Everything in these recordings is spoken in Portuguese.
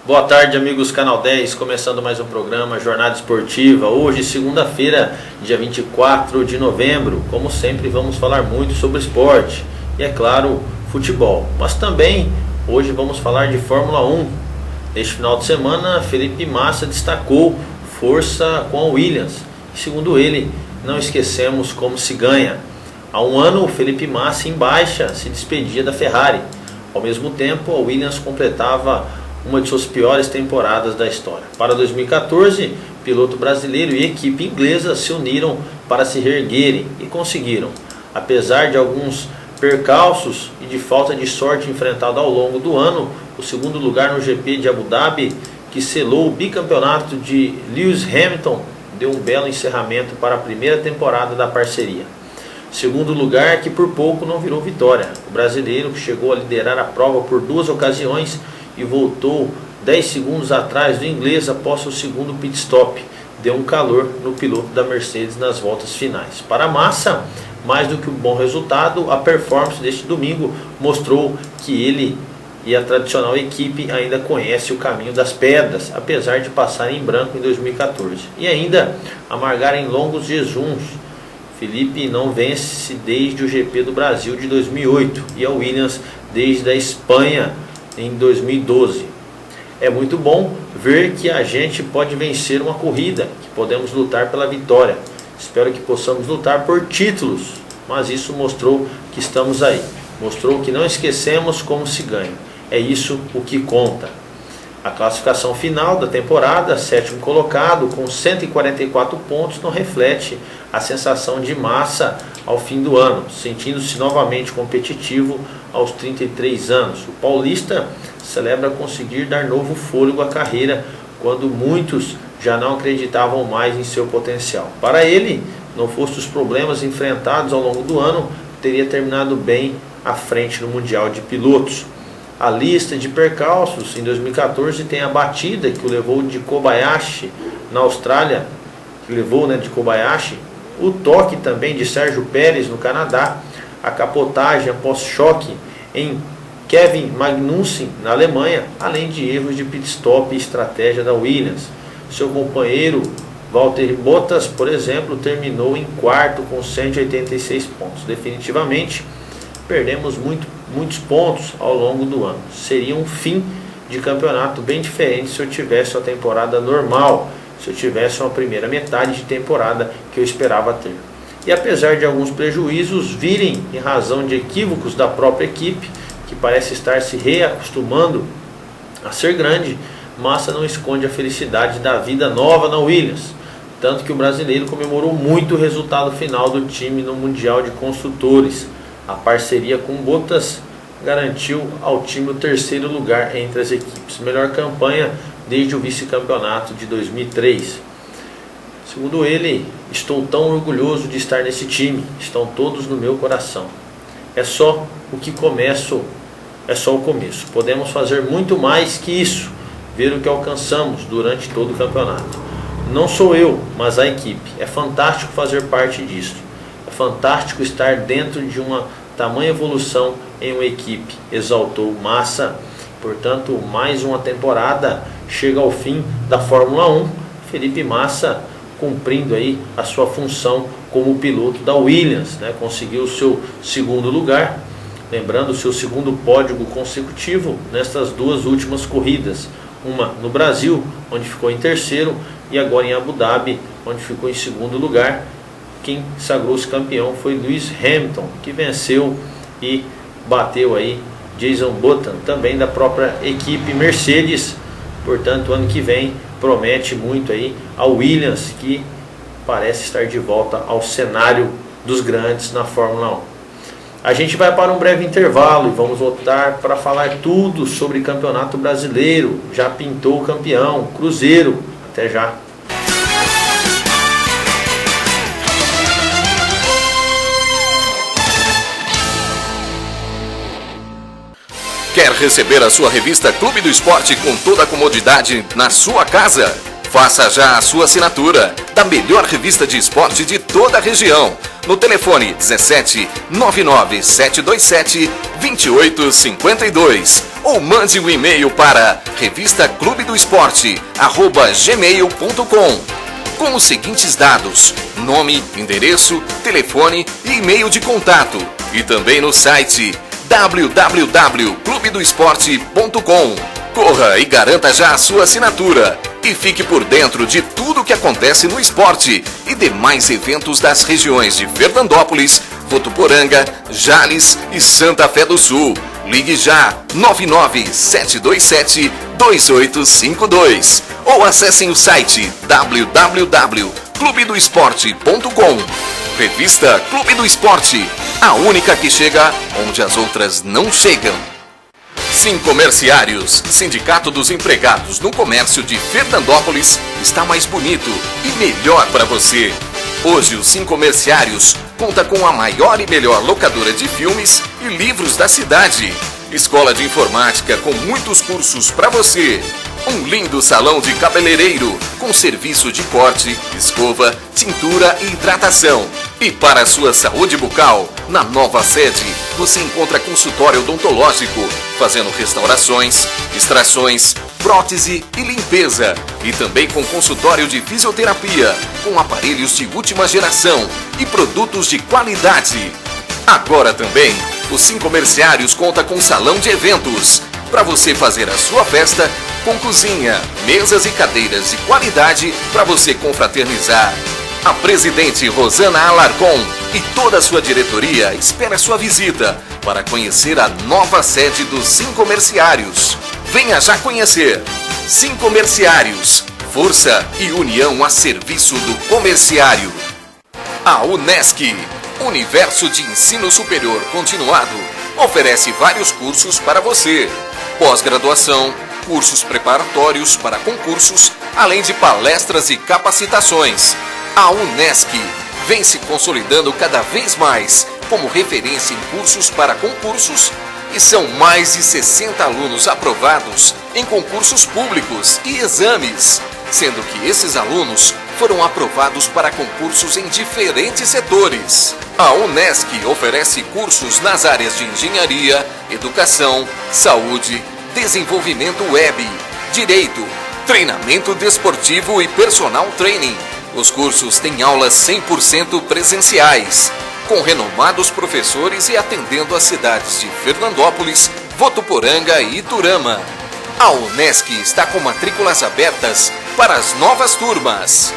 Boa tarde, amigos Canal 10, começando mais um programa Jornada Esportiva. Hoje, segunda-feira, dia 24 de novembro. Como sempre, vamos falar muito sobre esporte e, é claro, futebol. Mas também, hoje vamos falar de Fórmula 1. Neste final de semana, Felipe Massa destacou força com a Williams. Segundo ele, não esquecemos como se ganha. Há um ano, Felipe Massa, em baixa, se despedia da Ferrari. Ao mesmo tempo, a Williams completava uma de suas piores temporadas da história. Para 2014, piloto brasileiro e equipe inglesa se uniram para se reerguerem e conseguiram. Apesar de alguns percalços e de falta de sorte enfrentada ao longo do ano, o segundo lugar no GP de Abu Dhabi, que selou o bicampeonato de Lewis Hamilton, deu um belo encerramento para a primeira temporada da parceria. Segundo lugar que por pouco não virou vitória. O brasileiro, que chegou a liderar a prova por 2 ocasiões e voltou 10 segundos atrás do inglês após o segundo pit stop, deu um calor no piloto da Mercedes nas voltas finais. Para Massa, mais do que um bom resultado, a performance deste domingo mostrou que ele e a tradicional equipe ainda conhecem o caminho das pedras, apesar de passarem em branco em 2014 e ainda amargarem longos jejuns. Felipe não vence desde o GP do Brasil de 2008 e a Williams desde a Espanha em 2012. É muito bom ver que a gente pode vencer uma corrida, que podemos lutar pela vitória. Espero que possamos lutar por títulos, mas isso mostrou que estamos aí. Mostrou que não esquecemos como se ganha. É isso o que conta. A classificação final da temporada, 7º colocado, com 144 pontos, não reflete a sensação de Massa ao fim do ano, sentindo-se novamente competitivo aos 33 anos. O paulista celebra conseguir dar novo fôlego à carreira, quando muitos já não acreditavam mais em seu potencial. Para ele, não fosse os problemas enfrentados ao longo do ano, teria terminado bem à frente no Mundial de Pilotos. A lista de percalços em 2014 tem a batida que o levou de Kobayashi na Austrália, o toque também de Sérgio Pérez no Canadá, a capotagem após choque em Kevin Magnussen na Alemanha, além de erros de pit stop e estratégia da Williams. Seu companheiro Valtteri Bottas, por exemplo, terminou em quarto com 186 pontos. Definitivamente, perdemos muitos pontos ao longo do ano. Seria um fim de campeonato bem diferente se eu tivesse uma temporada normal, se eu tivesse uma primeira metade de temporada que eu esperava ter. E apesar de alguns prejuízos virem em razão de equívocos da própria equipe, que parece estar se reacostumando a ser grande, Massa não esconde a felicidade da vida nova na Williams, tanto que o brasileiro comemorou muito o resultado final do time no Mundial de Construtores. A parceria com Bottas garantiu ao time o 3º lugar entre as equipes, melhor campanha desde o vice-campeonato de 2003. Segundo ele, estou tão orgulhoso de estar nesse time, estão todos no meu coração. É só o começo. Podemos fazer muito mais que isso, ver o que alcançamos durante todo o campeonato. Não sou eu, mas a equipe. É fantástico fazer parte disso. É fantástico estar dentro de uma tamanha evolução em uma equipe, exaltou Massa. Portanto, mais uma temporada chega ao fim da Fórmula 1. Felipe Massa cumprindo aí a sua função como piloto da Williams, conseguiu o seu 2º lugar, lembrando o seu 2º pódio consecutivo nestas 2 últimas corridas, uma no Brasil, onde ficou em 3º, e agora em Abu Dhabi, onde ficou em 2º lugar. Quem sagrou-se campeão foi Lewis Hamilton, que venceu e bateu aí Jason Button, também da própria equipe Mercedes. Portanto, ano que vem promete muito aí a Williams, que parece estar de volta ao cenário dos grandes na Fórmula 1. A gente vai para um breve intervalo e vamos voltar para falar tudo sobre Campeonato Brasileiro. Já pintou o campeão, Cruzeiro. Até já. Quer receber a sua revista Clube do Esporte com toda a comodidade na sua casa? Faça já a sua assinatura da melhor revista de esporte de toda a região. No telefone 17 99 727 2852 ou mande um e-mail para revistaclubedoesporte@gmail.com com os seguintes dados: nome, endereço, telefone e e-mail de contato, e também no site www.clubedoesporte.com. Corra e garanta já a sua assinatura e fique por dentro de tudo o que acontece no esporte e demais eventos das regiões de Fernandópolis, Votuporanga, Jales e Santa Fé do Sul. Ligue já 997272852 ou acessem o site www.clubedoesporte.com. Revista Clube do Esporte, a única que chega onde as outras não chegam. Sincomerciários, Sindicato dos Empregados no Comércio de Fernandópolis, está mais bonito e melhor para você. Hoje o Sincomerciários conta com a maior e melhor locadora de filmes e livros da cidade. Escola de informática com muitos cursos para você. Um lindo salão de cabeleireiro com serviço de corte, escova, tintura e hidratação. E para a sua saúde bucal, na nova sede, você encontra consultório odontológico, fazendo restaurações, extrações, prótese e limpeza. E também com consultório de fisioterapia, com aparelhos de última geração e produtos de qualidade. Agora também, o Sincomerciários conta com salão de eventos, para você fazer a sua festa com cozinha, mesas e cadeiras de qualidade para você confraternizar. A presidente Rosana Alarcon e toda a sua diretoria espera sua visita para conhecer a nova sede dos Sincomerciários. Venha já conhecer. Sincomerciários, força e união a serviço do comerciário. A Unesc, Universo de Ensino Superior Continuado, oferece vários cursos para você. Pós-graduação, cursos preparatórios para concursos, além de palestras e capacitações. A Unesc vem se consolidando cada vez mais como referência em cursos para concursos e são mais de 60 alunos aprovados em concursos públicos e exames, sendo que esses alunos foram aprovados para concursos em diferentes setores. A Unesc oferece cursos nas áreas de engenharia, educação, saúde, desenvolvimento web, direito, treinamento desportivo e personal training. Os cursos têm aulas 100% presenciais, com renomados professores e atendendo as cidades de Fernandópolis, Votuporanga e Iturama. A Unesc está com matrículas abertas para as novas turmas.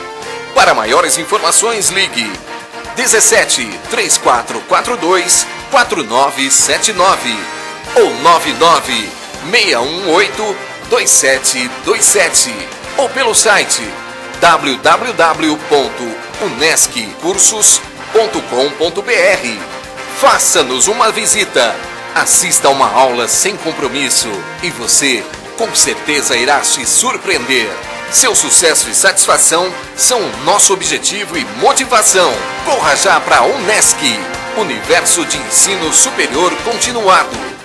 Para maiores informações, ligue 17 3442 4979 ou 99 618 2727 ou pelo site www.unesccursos.com.br. Faça-nos uma visita, assista a uma aula sem compromisso e você com certeza irá se surpreender. Seu sucesso e satisfação são o nosso objetivo e motivação. Corra já para a Unesc, Universo de Ensino Superior Continuado.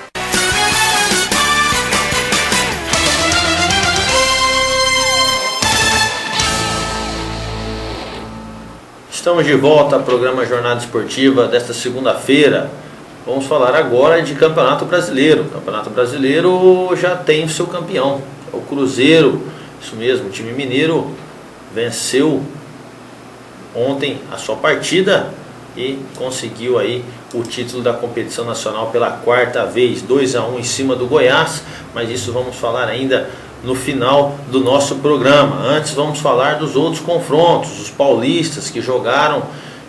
Estamos de volta ao programa Jornada Esportiva desta segunda-feira. Vamos falar agora de Campeonato Brasileiro. O Campeonato Brasileiro já tem o seu campeão, é o Cruzeiro. Isso mesmo, o time mineiro venceu ontem a sua partida e conseguiu aí o título da competição nacional pela quarta vez, 2-1 em cima do Goiás, mas isso vamos falar ainda no final do nosso programa. Antes vamos falar dos outros confrontos, os paulistas que jogaram,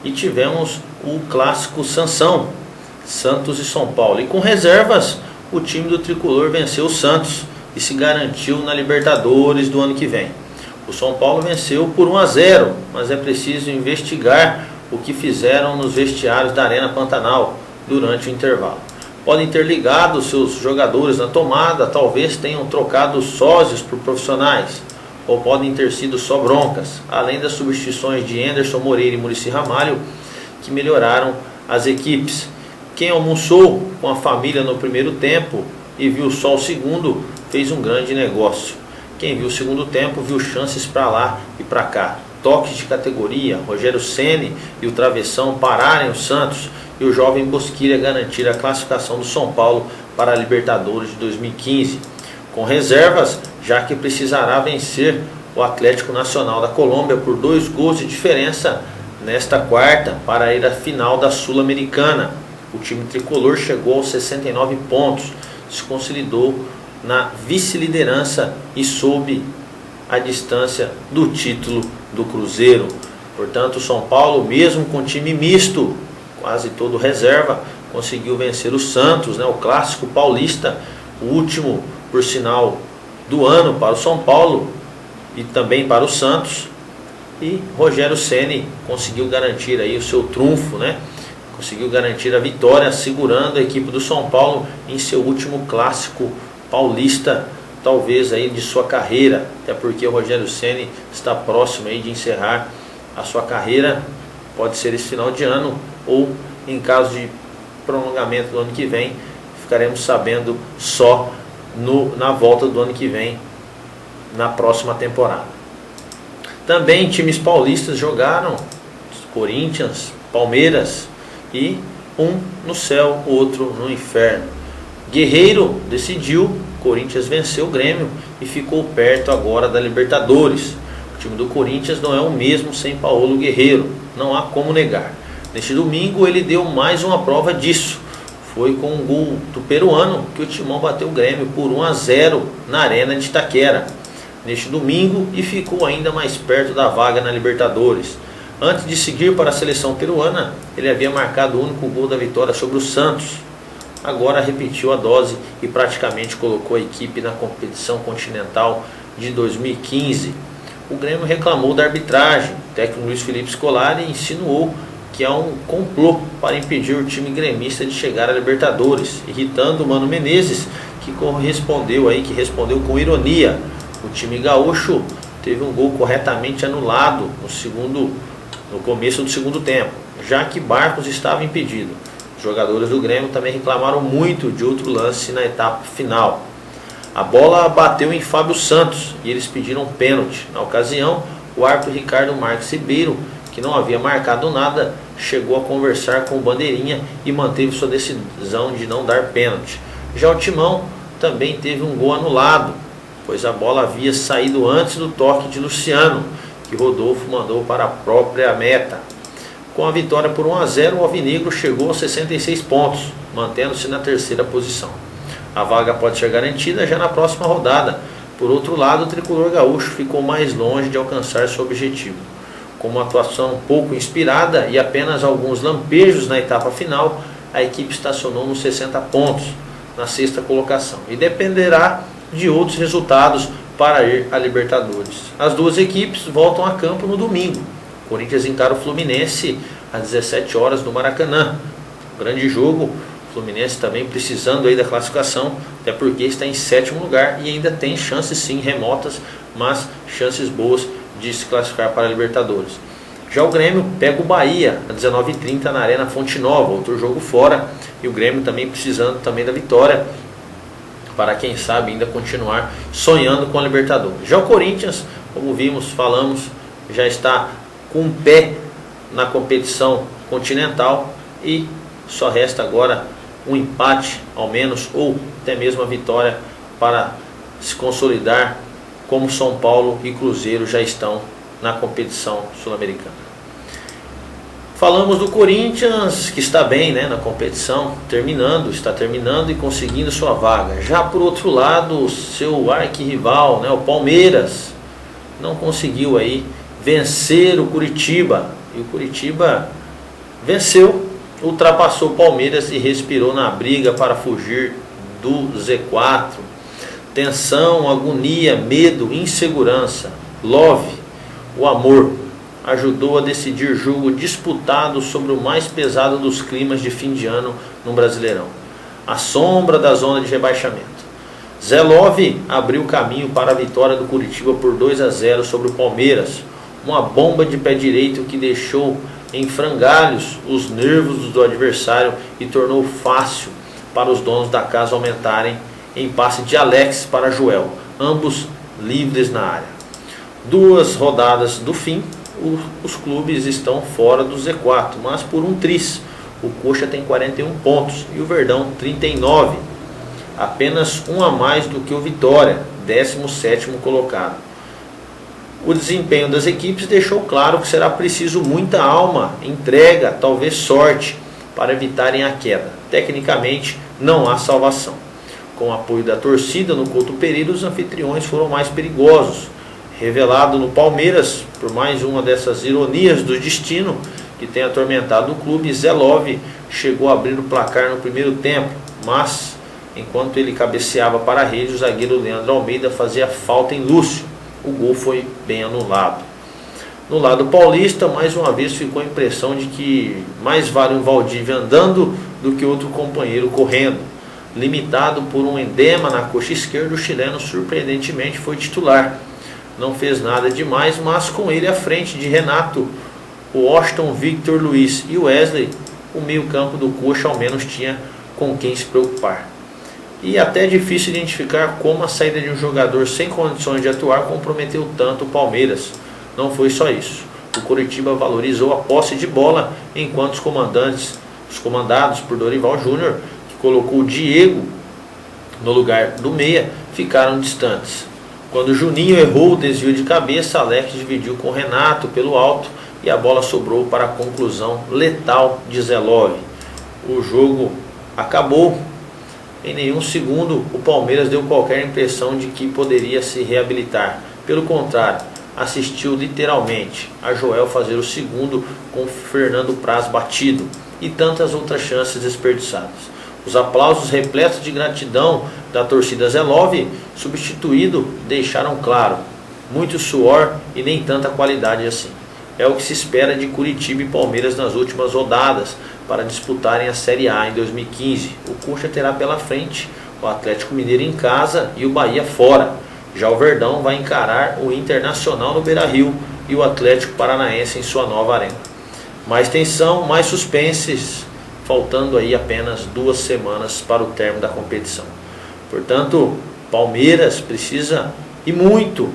e tivemos o clássico Sansão, Santos e São Paulo. E com reservas, o time do Tricolor venceu o Santos e se garantiu na Libertadores do ano que vem. O São Paulo venceu por 1-0, mas é preciso investigar o que fizeram nos vestiários da Arena Pantanal durante o intervalo. Podem ter ligado seus jogadores na tomada, talvez tenham trocado sósias por profissionais, ou podem ter sido só broncas, além das substituições de Anderson Moreira e Muricy Ramalho, que melhoraram as equipes. Quem almoçou com a família no primeiro tempo e viu só o segundo, fez um grande negócio. Quem viu o segundo tempo, viu chances para lá e para cá. Toques de categoria, Rogério Ceni e o Travessão pararem o Santos, e o jovem Bosquilha garantir a classificação do São Paulo para a Libertadores de 2015, com reservas, já que precisará vencer o Atlético Nacional da Colômbia por 2 gols de diferença nesta quarta para ir à final da Sul-Americana. O time tricolor chegou aos 69 pontos, se consolidou na vice-liderança e sob a distância do título do Cruzeiro. Portanto, o São Paulo, mesmo com time misto, quase todo reserva, conseguiu vencer o Santos, o clássico paulista, o último, por sinal, do ano para o São Paulo e também para o Santos. E Rogério Ceni conseguiu garantir aí o seu trunfo, conseguiu garantir a vitória, segurando a equipe do São Paulo em seu último clássico paulista, talvez aí de sua carreira, até porque o Rogério Ceni está próximo aí de encerrar a sua carreira, pode ser esse final de ano, ou em caso de prolongamento do ano que vem, ficaremos sabendo só na volta do ano que vem, na próxima temporada. Também times paulistas jogaram, Corinthians, Palmeiras, e um no céu, outro no inferno. Guerreiro decidiu, Corinthians venceu o Grêmio e ficou perto agora da Libertadores. O time do Corinthians não é o mesmo sem Paulo Guerreiro, não há como negar. Neste domingo ele deu mais uma prova disso. Foi com um gol do peruano que o Timão bateu o Grêmio por 1-0 na Arena de Itaquera neste domingo e ficou ainda mais perto da vaga na Libertadores. Antes de seguir para a seleção peruana, ele havia marcado o único gol da vitória sobre o Santos. Agora repetiu a dose e praticamente colocou a equipe na competição continental de 2015. O Grêmio reclamou da arbitragem. O técnico Luiz Felipe Scolari insinuou que há um complô para impedir o time gremista de chegar à Libertadores, irritando o Mano Menezes, que respondeu com ironia. O time gaúcho teve um gol corretamente anulado no começo do segundo tempo, já que Barcos estava impedido. Os jogadores do Grêmio também reclamaram muito de outro lance na etapa final. A bola bateu em Fábio Santos e eles pediram pênalti. Na ocasião, o árbitro Ricardo Marques Ribeiro, que não havia marcado nada, chegou a conversar com o Bandeirinha e manteve sua decisão de não dar pênalti. Já o Timão também teve um gol anulado, pois a bola havia saído antes do toque de Luciano, que Rodolfo mandou para a própria meta. Com a vitória por 1-0, o Alvinegro chegou aos 66 pontos, mantendo-se na terceira posição. A vaga pode ser garantida já na próxima rodada. Por outro lado, o tricolor gaúcho ficou mais longe de alcançar seu objetivo. Com uma atuação pouco inspirada e apenas alguns lampejos na etapa final, a equipe estacionou nos 60 pontos, na sexta colocação, e dependerá de outros resultados para ir à Libertadores. As duas equipes voltam a campo no domingo. O Corinthians encara o Fluminense às 17 horas no Maracanã. Grande jogo, o Fluminense também precisando aí da classificação, até porque está em 7º lugar e ainda tem chances sim remotas, mas chances boas de se classificar para a Libertadores. Já o Grêmio pega o Bahia às 19h30 na Arena Fonte Nova, outro jogo fora, e o Grêmio também precisando também da vitória para quem sabe ainda continuar sonhando com a Libertadores. Já o Corinthians, como falamos, já está com um pé na competição continental e só resta agora um empate ao menos, ou até mesmo a vitória, para se consolidar como São Paulo e Cruzeiro já estão na competição sul-americana. Falamos do Corinthians, que está bem na competição, está terminando e conseguindo sua vaga. Já por outro lado, o seu arquirrival, o Palmeiras, não conseguiu aí vencer o Curitiba. E o Curitiba venceu, ultrapassou o Palmeiras e respirou na briga para fugir do Z4. Tensão, agonia, medo, insegurança, love, o amor, ajudou a decidir jogo disputado sobre o mais pesado dos climas de fim de ano no Brasileirão, a sombra da zona de rebaixamento. Zé Love abriu caminho para a vitória do Curitiba por 2-0 sobre o Palmeiras, uma bomba de pé direito que deixou em frangalhos os nervos do adversário e tornou fácil para os donos da casa aumentarem em passe de Alex para Joel, ambos livres na área. 2 rodadas do fim, os clubes estão fora do Z4, mas por um tris. O Coxa tem 41 pontos e o Verdão 39. apenas um a mais do que o Vitória, 17º colocado. O desempenho das equipes deixou claro que será preciso muita alma, entrega, talvez sorte, para evitarem a queda. Tecnicamente, não há salvação. Com o apoio da torcida no Couto Pereira, os anfitriões foram mais perigosos. Revelado no Palmeiras, por mais uma dessas ironias do destino que tem atormentado o clube, Zé Love chegou a abrir o placar no primeiro tempo, mas enquanto ele cabeceava para a rede, o zagueiro Leandro Almeida fazia falta em Lúcio. O gol foi bem anulado. No lado paulista, mais uma vez ficou a impressão de que mais vale um Valdívia andando do que outro companheiro correndo. Limitado por um edema na coxa esquerda, o chileno surpreendentemente foi titular. Não fez nada demais, mas com ele à frente de Renato, o Washington, Victor, Luiz e Wesley, o meio-campo do Coxa ao menos tinha com quem se preocupar. E até é difícil identificar como a saída de um jogador sem condições de atuar comprometeu tanto o Palmeiras. Não foi só isso. O Coritiba valorizou a posse de bola, enquanto os comandados por Dorival Júnior, que colocou o Diego no lugar do meia, ficaram distantes. Quando Juninho errou o desvio de cabeça, Alex dividiu com Renato pelo alto e a bola sobrou para a conclusão letal de Zé Love. O jogo acabou. Em nenhum segundo o Palmeiras deu qualquer impressão de que poderia se reabilitar. Pelo contrário, assistiu literalmente a Joel fazer o segundo com Fernando Praz batido e tantas outras chances desperdiçadas. Os aplausos repletos de gratidão da torcida Zé Love substituído deixaram claro, muito suor e nem tanta qualidade assim. É o que se espera de Curitiba e Palmeiras nas últimas rodadas para disputarem a Série A em 2015. O Coxa terá pela frente o Atlético Mineiro em casa e o Bahia fora. Já o Verdão vai encarar o Internacional no Beira-Rio e o Atlético Paranaense em sua nova arena. Mais tensão, mais suspenses, faltando aí apenas 2 semanas para o término da competição. Portanto, Palmeiras precisa e muito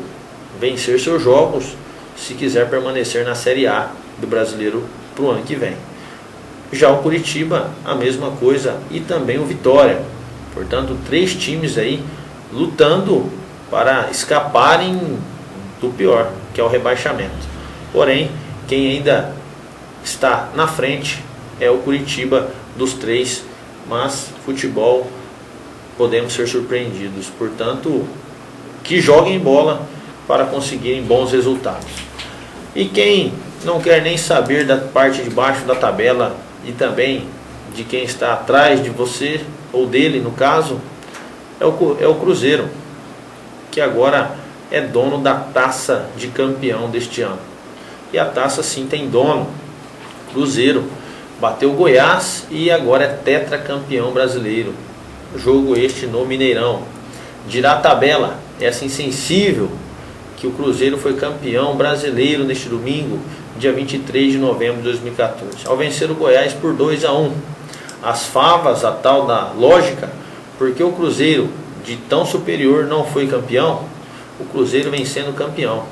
vencer seus jogos se quiser permanecer na Série A do Brasileiro para o ano que vem. Já o Curitiba, a mesma coisa, e também o Vitória. Portanto, 3 times aí lutando para escaparem do pior, que é o rebaixamento. Porém, quem ainda está na frente é o Curitiba dos 3, mas futebol podemos ser surpreendidos. Portanto, que joguem bola para conseguirem bons resultados. E quem não quer nem saber da parte de baixo da tabela e também de quem está atrás de você, ou dele no caso, é o Cruzeiro, que agora é dono da taça de campeão deste ano. E a taça sim tem dono. Cruzeiro bateu o Goiás e agora é tetracampeão brasileiro. Jogo este no Mineirão. Dirá a tabela, essa insensível, que o Cruzeiro foi campeão brasileiro neste domingo, dia 23 de novembro de 2014, ao vencer o Goiás por 2-1. As favas, a tal da lógica, porque o Cruzeiro de tão superior não foi campeão, o Cruzeiro vem sendo campeão.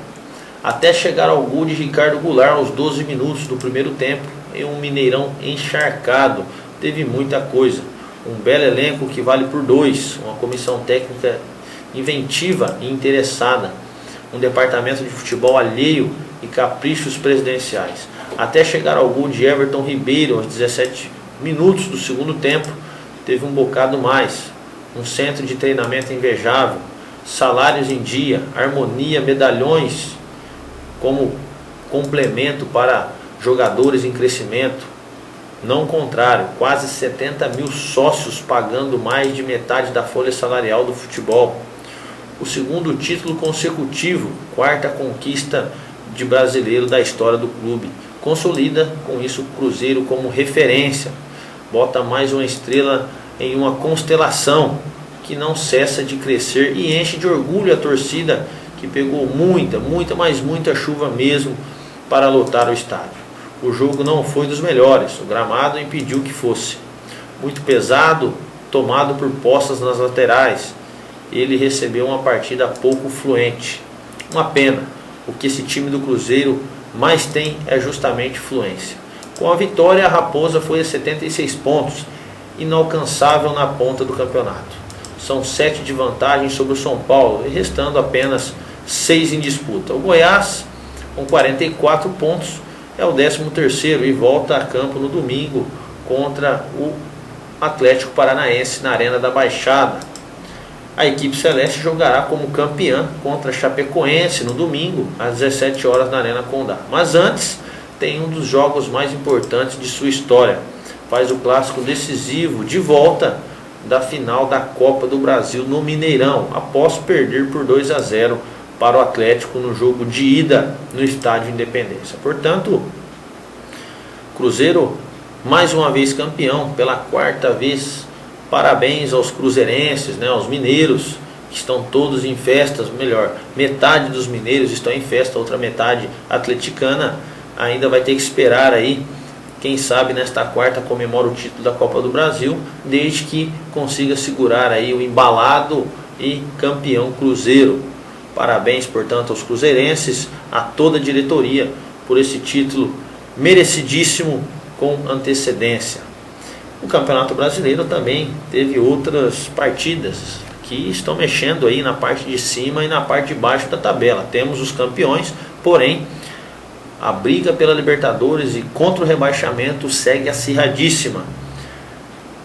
Até chegar ao gol de Ricardo Goulart aos 12 minutos do primeiro tempo, em um Mineirão encharcado, teve muita coisa. Um belo elenco que vale por 2, uma comissão técnica inventiva e interessada, um departamento de futebol alheio e caprichos presidenciais. Até chegar ao gol de Everton Ribeiro aos 17 minutos do segundo tempo, teve um bocado mais. Um centro de treinamento invejável, salários em dia, harmonia, medalhões como complemento para jogadores em crescimento. Não o contrário, quase 70 mil sócios pagando mais de metade da folha salarial do futebol. O segundo título consecutivo, 4ª conquista de brasileiro da história do clube. Consolida com isso o Cruzeiro como referência. Bota mais uma estrela em uma constelação que não cessa de crescer e enche de orgulho a torcida que pegou muita chuva mesmo para lotar o estádio. O jogo não foi dos melhores, o gramado impediu que fosse. Muito pesado, tomado por poças nas laterais. Ele recebeu uma partida pouco fluente. Uma pena, o que esse time do Cruzeiro mais tem é justamente fluência. Com a vitória, a Raposa foi a 76 pontos, inalcançável na ponta do campeonato. são 7 de vantagem sobre o São Paulo, e restando apenas 6 em disputa. O Goiás, com 44 pontos, é o 13º e volta a campo no domingo contra o Atlético Paranaense na Arena da Baixada. A equipe celeste jogará como campeã contra a Chapecoense no domingo, às 17 horas na Arena Condá. Mas antes, tem um dos jogos mais importantes de sua história. Faz o clássico decisivo de volta da final da Copa do Brasil no Mineirão, após perder por 2-0 para o Atlético no jogo de ida no Estádio Independência. Portanto, Cruzeiro mais uma vez campeão, pela 4ª vez. Parabéns aos cruzeirenses, aos mineiros, que estão todos em festas, melhor, metade dos mineiros estão em festa, a outra metade atleticana ainda vai ter que esperar aí, quem sabe nesta quarta comemora o título da Copa do Brasil, desde que consiga segurar aí o embalado e campeão Cruzeiro. Parabéns, portanto, aos cruzeirenses, a toda a diretoria, por esse título merecidíssimo com antecedência. O Campeonato Brasileiro também teve outras partidas que estão mexendo aí na parte de cima e na parte de baixo da tabela. Temos os campeões, porém a briga pela Libertadores e contra o rebaixamento segue acirradíssima.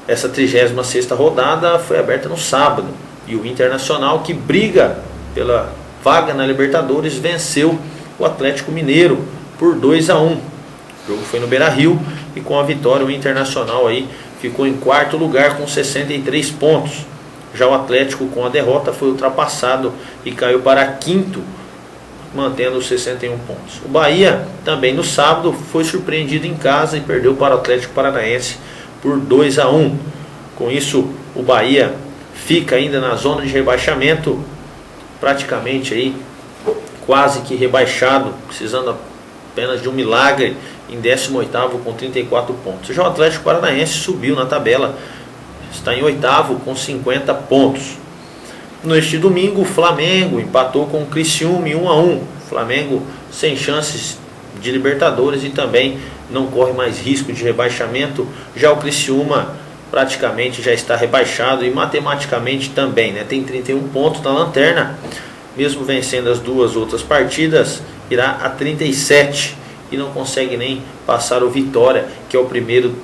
Essa 36ª rodada foi aberta no sábado e o Internacional, que briga pela vaga na Libertadores, venceu o Atlético Mineiro por 2-1. O jogo foi no Beira-Rio e com a vitória o Internacional aí ficou em 4º lugar com 63 pontos. Já o Atlético, com a derrota, foi ultrapassado e caiu para 5º, mantendo os 61 pontos. O Bahia, também no sábado, foi surpreendido em casa e perdeu para o Atlético Paranaense por 2-1. Com isso, o Bahia fica ainda na zona de rebaixamento, praticamente aí quase que rebaixado, precisando apenas de um milagre, em 18º com 34 pontos. Já o Atlético Paranaense subiu na tabela, está em 8º com 50 pontos. Neste domingo, o Flamengo empatou com o Criciúma em 1-1. Flamengo sem chances de Libertadores e também não corre mais risco de rebaixamento. Já o Criciúma praticamente já está rebaixado e matematicamente também, tem 31 pontos na lanterna. Mesmo vencendo as duas outras partidas, irá a 37 e não consegue nem passar o Vitória, que é o primeiro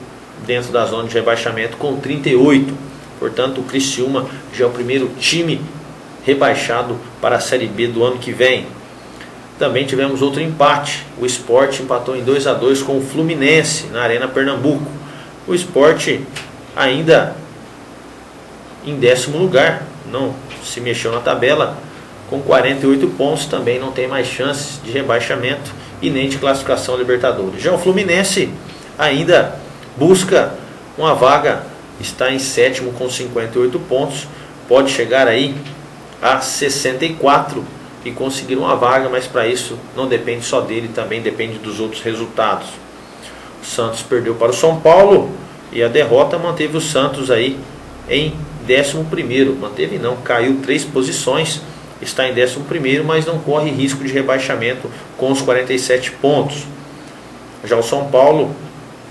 dentro da zona de rebaixamento, com 38. Portanto, o Criciúma já é o primeiro time rebaixado para a Série B do ano que vem. Também tivemos outro empate. O Sport empatou em 2-2 com o Fluminense na Arena Pernambuco. O Sport ainda em 10º lugar, não se mexeu na tabela, com 48 pontos, também não tem mais chances de rebaixamento e nem de classificação a Libertadores. Já o Fluminense ainda busca uma vaga, está em 7º com 58 pontos, pode chegar aí a 64 e conseguir uma vaga, mas para isso não depende só dele, também depende dos outros resultados. O Santos perdeu para o São Paulo e a derrota manteve o Santos aí em 11º, manteve não, caiu 3 posições, está em 11º, mas não corre risco de rebaixamento com os 47 pontos. Já o São Paulo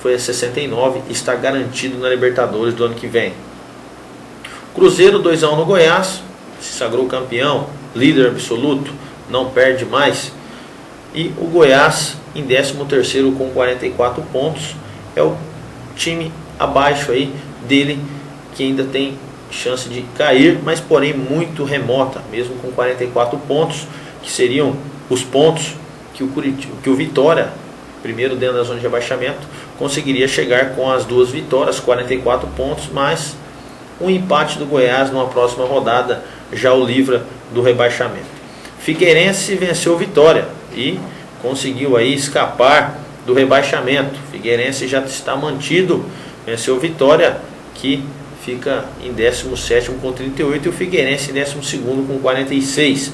foi a 69 e está garantido na Libertadores do ano que vem. Cruzeiro 2-1 no Goiás, se sagrou campeão, líder absoluto, não perde mais. E o Goiás em 13º com 44 pontos, é o time abaixo aí dele que ainda tem chance de cair, mas porém muito remota, mesmo com 44 pontos, que seriam os pontos que o Vitória, primeiro dentro da zona de rebaixamento, conseguiria chegar com as duas vitórias, 44 pontos, mas um empate do Goiás numa próxima rodada já o livra do rebaixamento. Figueirense venceu o Vitória e conseguiu aí escapar do rebaixamento. Figueirense já está mantido, venceu o Vitória, que fica em 17º com 38 e o Figueirense em 12º com 46.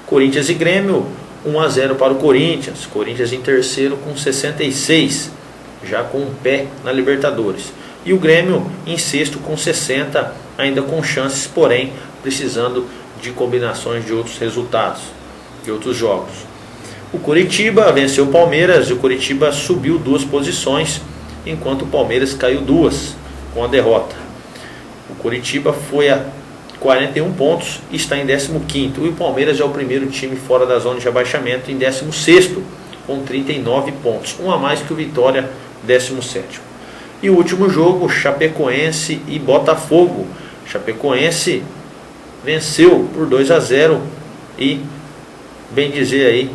Corinthians e Grêmio 1-0 para o Corinthians. Corinthians em terceiro com 66, já com um pé na Libertadores. E o Grêmio em sexto com 60, ainda com chances, porém precisando de combinações de outros resultados, de outros jogos. O Coritiba venceu o Palmeiras e o Coritiba subiu 2 posições, enquanto o Palmeiras caiu 2 com a derrota. O Coritiba foi a 41 pontos e está em 15º. E o Palmeiras é o primeiro time fora da zona de rebaixamento em 16º, com 39 pontos. Um a mais que o Vitória, 17º. E o último jogo, Chapecoense e Botafogo. Chapecoense venceu por 2-0 e, bem dizer aí,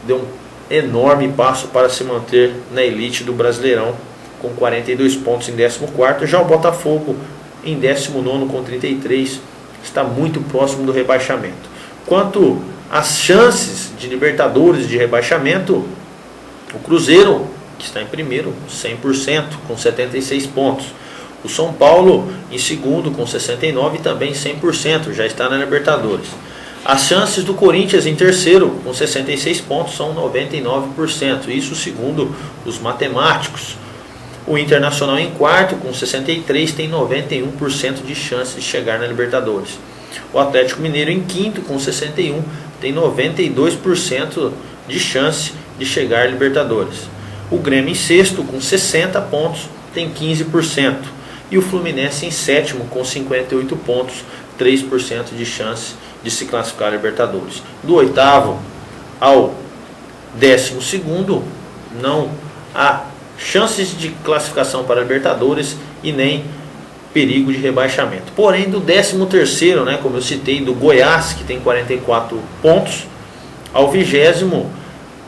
deu um enorme passo para se manter na elite do Brasileirão, com 42 pontos em 14º. Já o Botafogo em 19º com 33, está muito próximo do rebaixamento. Quanto às chances de Libertadores de rebaixamento, o Cruzeiro, que está em primeiro, 100%, com 76 pontos. O São Paulo em segundo, com 69, também 100%, já está na Libertadores. As chances do Corinthians em terceiro, com 66 pontos, são 99%, isso segundo os matemáticos. O Internacional em quarto, com 63, tem 91% de chance de chegar na Libertadores. O Atlético Mineiro em quinto, com 61, tem 92% de chance de chegar à Libertadores. O Grêmio em sexto, com 60 pontos, tem 15%. E o Fluminense em sétimo, com 58 pontos, 3% de chance de se classificar à Libertadores. Do oitavo ao 12º, não há chances de classificação para a Libertadores e nem perigo de rebaixamento. Porém, do 13º, né, como eu citei, do Goiás, que tem 44 pontos, ao 20º,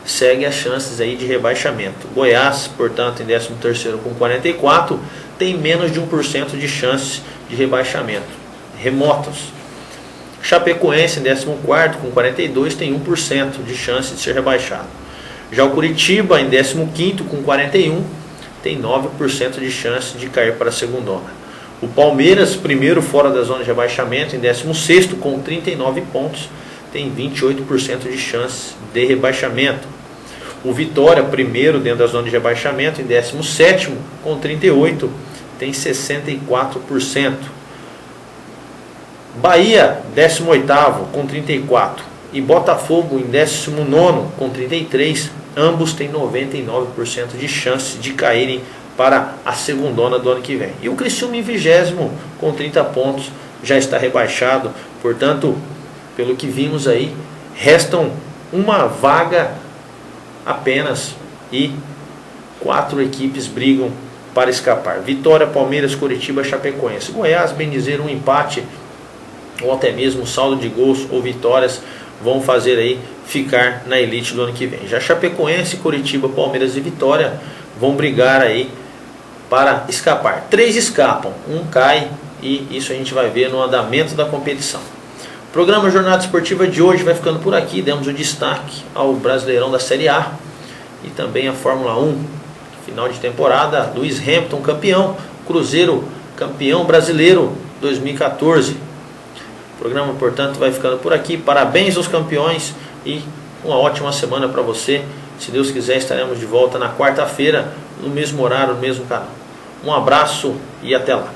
segue as chances aí de rebaixamento. Goiás, portanto, em 13º com 44, tem menos de 1% de chance de rebaixamento, remotos. Chapecoense, em 14º, com 42, tem 1% de chance de ser rebaixado. Já o Curitiba, em 15º, com 41, tem 9% de chance de cair para a segundona. O Palmeiras, primeiro fora da zona de rebaixamento, em 16º, com 39 pontos, tem 28% de chance de rebaixamento. O Vitória, primeiro dentro da zona de rebaixamento, em 17º, com 38, tem 64%. Bahia, 18º, com 34, e Botafogo, em 19º, com 33, ambos têm 99% de chance de caírem para a segundona do ano que vem. E o Criciúma, em 20º, com 30 pontos, já está rebaixado. Portanto, pelo que vimos aí, restam uma vaga apenas e 4 equipes brigam para escapar. Vitória, Palmeiras, Curitiba, Chapecoense. Goiás, bem dizer, um empate ou até mesmo saldo de gols ou vitórias vão fazer aí ficar na elite do ano que vem. Já Chapecoense, Curitiba, Palmeiras e Vitória vão brigar aí para escapar. 3 escapam, um cai, e isso a gente vai ver no andamento da competição. O programa Jornada Esportiva de hoje vai ficando por aqui. Demos o destaque ao Brasileirão da Série A e também a Fórmula 1, final de temporada. Lewis Hamilton campeão, Cruzeiro campeão brasileiro 2014. O programa, portanto, vai ficando por aqui. Parabéns aos campeões e uma ótima semana para você. Se Deus quiser, estaremos de volta na quarta-feira, no mesmo horário, no mesmo canal. Um abraço e até lá.